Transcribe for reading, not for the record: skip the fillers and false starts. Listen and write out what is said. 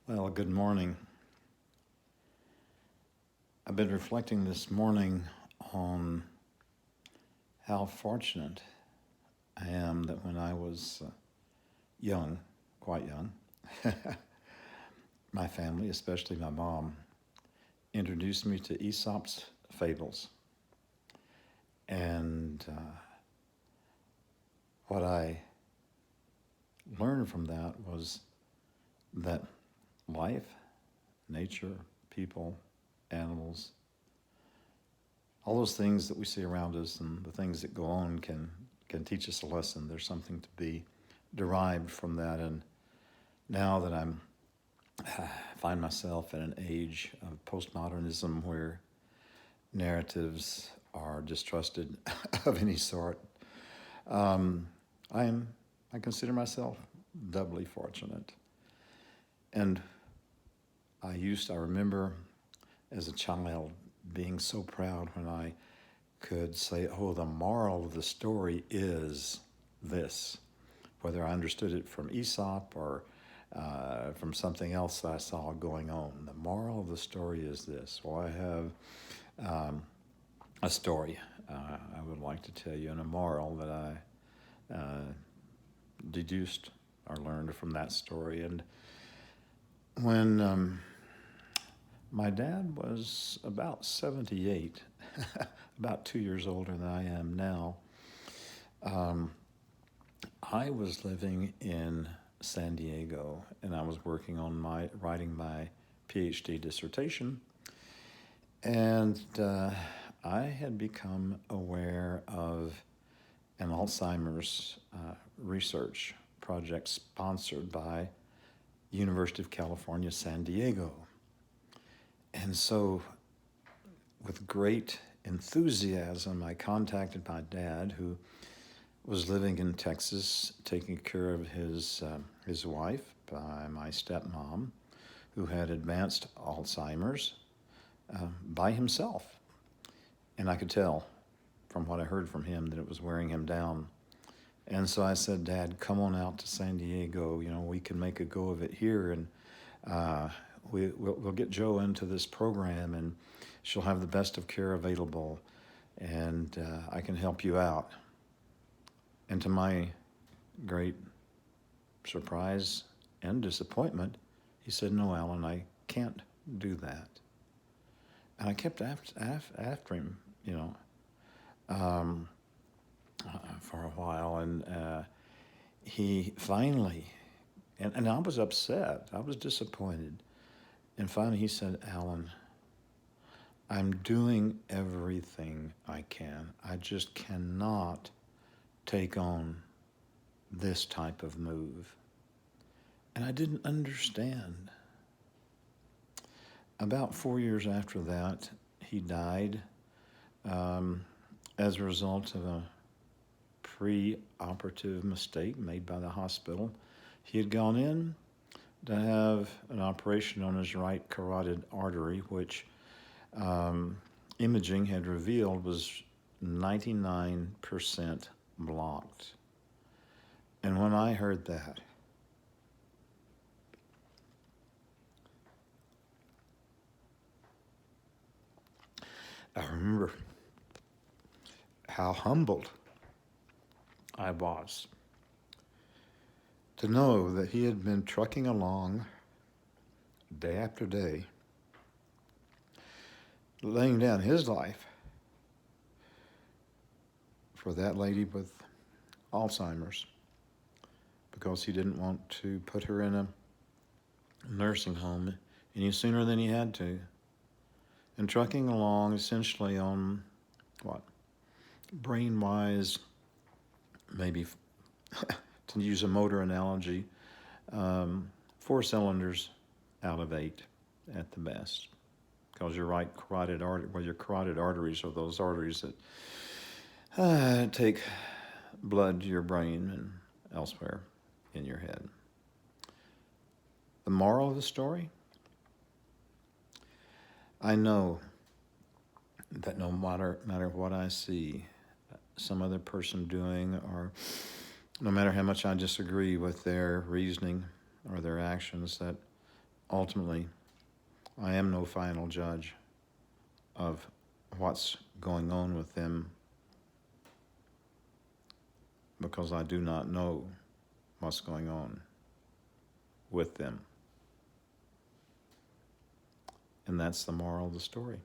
Well, good morning. I've been reflecting this morning on how fortunate I am that when I was young, quite young, my family, especially my mom, introduced me to Aesop's fables. And what I learned from that was that life, nature, people, animals, all those things that we see around us and the things that go on can teach us a lesson. There's something to be derived from that. And now that I find myself in an age of postmodernism where narratives are distrusted of any sort, um, I am I consider myself doubly fortunate. And I remember as a child being so proud when I could say, oh, the moral of the story is this, whether I understood it from Aesop or from something else that I saw going on. The moral of the story is this. Well, I have a story I would like to tell you, and a moral that I deduced or learned from that story. And when my dad was about 78, about 2 years older than I am now, um, I was living in San Diego, and I was working on writing my PhD dissertation, and I had become aware of an Alzheimer's research project sponsored by University of California, San Diego. And so, with great enthusiasm, I contacted my dad, who was living in Texas, taking care of his wife by my stepmom, who had advanced Alzheimer's by himself. And I could tell from what I heard from him that it was wearing him down. And so I said, Dad, come on out to San Diego. You know, we can make a go of it here, and we'll get Joe into this program, and she'll have the best of care available, and I can help you out. And to my great surprise and disappointment, he said, no, Alan, I can't do that. And I kept after him, um, for a while. And he finally, and I was upset, I was disappointed. And finally he said, Alan, I'm doing everything I can. I just cannot take on this type of move. And I didn't understand. About 4 years after that, he died um, as a result of a pre-operative mistake made by the hospital. He had gone in to have an operation on his right carotid artery, which imaging had revealed was 99% blocked. And when I heard that, I remember how humbled I was to know that he had been trucking along day after day, laying down his life for that lady with Alzheimer's because he didn't want to put her in a nursing home any sooner than he had to. And trucking along essentially on what? Brain-wise, maybe to use a motor analogy, 4 cylinders out of 8 at the best. Because your right carotid artery, well, your carotid arteries are those arteries that take blood to your brain and elsewhere in your head. The moral of the story? I know that no matter what I see some other person doing, or no matter how much I disagree with their reasoning or their actions, that ultimately, I am no final judge of what's going on with them, because I do not know what's going on with them. And that's the moral of the story.